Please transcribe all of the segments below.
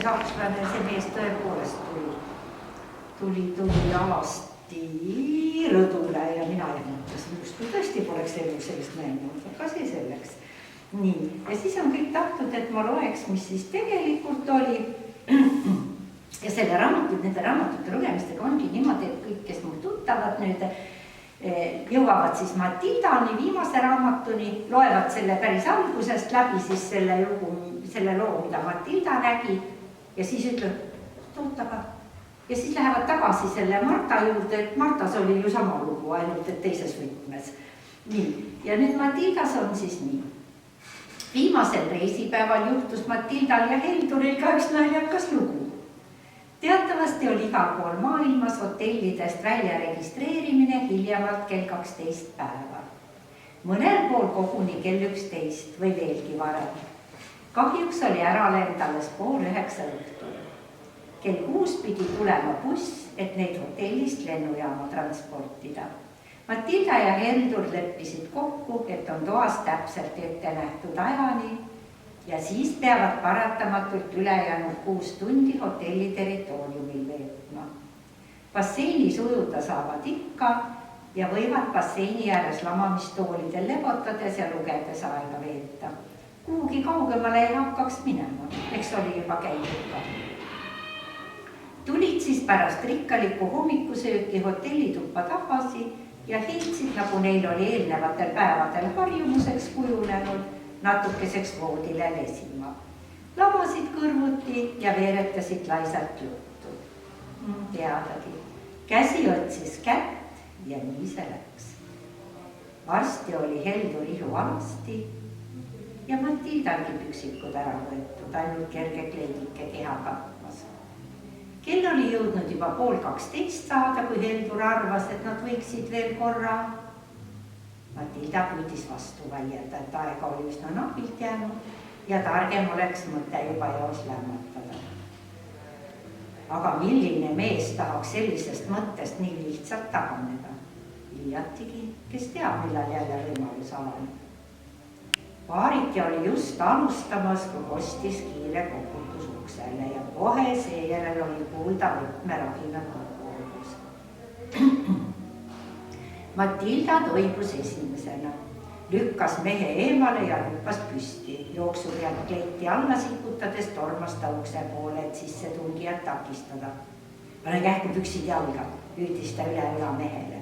sakslane, see mees tõepoolest tuli alasti rõdule ja mina jäämatasin, kui tõesti poleks elu sellist mõelnud, aga see selleks. Nii, ja siis on kõik tahtnud, et ma loeks, mis siis tegelikult oli. Ja nende raamatute lugemistega ongi niimoodi, et kõik, kes mul tuttavad nüüd, jõuavad siis Matildani viimase raamatuni, loevad selle päris algusest läbi siis selle loo, mida Matilda nägi ja siis ütleb ootaba. Ja siis lähevad tagasi selle Marta juurde, et Martas oli ju sama lugu, ainult et teises võtmes. Nii, ja nüüd Matildas on siis nii. Viimasel reisipäeval juhtus Matildal ja Helduril ka üks naljakas lugu. Teatavasti oli igal pool maailmas hotellidest välja registreerimine hiljemalt kell 12 päeva. Mõnel pool koguni kell 11 või veelgi varem. Kahjuks oli äralend alles 8:30 õhtul. Kell 6 pidi tulema buss, et neid hotellist lennujaama transportida. Matilda ja Heldur leppisid kokku, et on toas täpselt ette nähtud ajani ja siis peavad paratamatult ülejäänud 6 tundi hotelli territooriumil veetma. Basseinis ujuda saavad ikka ja võivad basseini ääres lamamistoolidel lebotades ja lugedes aega veeta. Kuhugi kaugemale ei hakkaks minema, eks oli juba käidud ka. Tulid siis pärast rikkalikku hommikusööki hotellituppa tagasi ja heitsid, nagu neil oli eelnevatel päevadel harjumuseks kujunenud, natukeseks voodile lesima. Lamasid kõrvuti ja veeretasid laisalt juttu. Teadagi, käsi otsis kätt ja nii see läks. Varsti oli Heldur ihu alasti ja Matildalgi püksikud ära võetud, ainult kerge kleidike keha katmas. Kell oli jõudnud juba 11:30 saada, kui Heldur arvas, et nad võiksid veel korra. Matilda püüdis vastu vaielda, et aega oli üsna napilt jäänud ja targem oleks mõte juba eos lämmatada. Aga milline mees tahaks sellisest mõttest nii lihtsalt taganeda? Liiatigi, kes teab, millal jälle võimalus avaneb. Paarike oli just alustamas, kui kostis kiire koputus uksele ja kohe seejärel oli kuulda võtmerahina kõrgkoolus. Matilda toibus esimesena, lükkas mehe eemale ja hüppas püsti. Jooksupealt kleiti alla sikutades tormas ta ukse poole, et sisse tungijat takistada. Pane kähku püksid jalga, hüüdis ta üle mehele.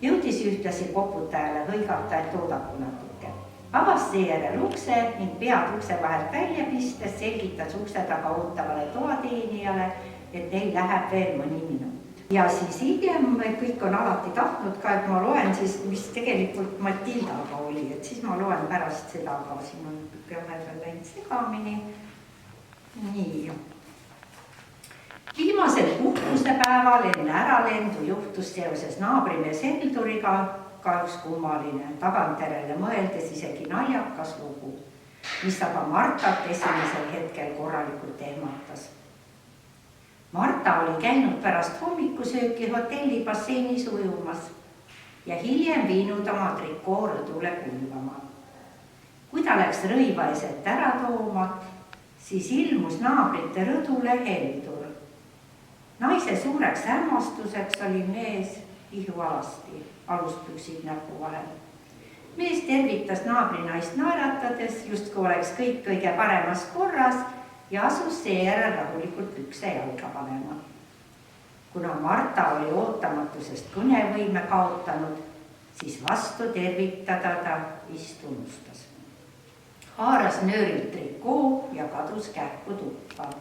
Jõudis ühtlasi koputajale hõigata, et oodaku natuke. Avas seejärel ukse ning pead ukse vahelt välja pistes selgitas ukse taga ootavale toateenijale, et neil läheb veel mõni minut. Ja siis hiljem kõik on alati tahtnud ka, et ma loen siis, mis tegelikult Matildaga oli, et siis ma loen pärast seda, aga siin on vahepeal läinud segamini. Nii. Viimasel puhkusepäeval enne äralendu juhtus seoses naabrimees Helduriga ka üks kummaline, tagantjärele mõeldes isegi naljakas lugu, mis aga Martat esimesel hetkel korralikult ehmatas. Marta oli käinud pärast hommikusööki hotelli basseinis ujumas ja hiljem viinud oma trikoo rõdule kuivama. Kui ta läks rõivaeset ära tooma, siis ilmus naabrite rõdule Heldur. Naise suureks hämmastuseks oli mees ihu alasti, aluspüksid näpu vahel. Mees tervitas naabrinaist naeratades, justkui oleks kõik kõige paremas korras ja asus seejärel rahulikult pükse jalga panema. Kuna Marta oli ootamatusest kõnevõime kaotanud, siis vastu tervitada ta vist unustas. Haaras nöörilt trikoo ja kadus kähku tuppa.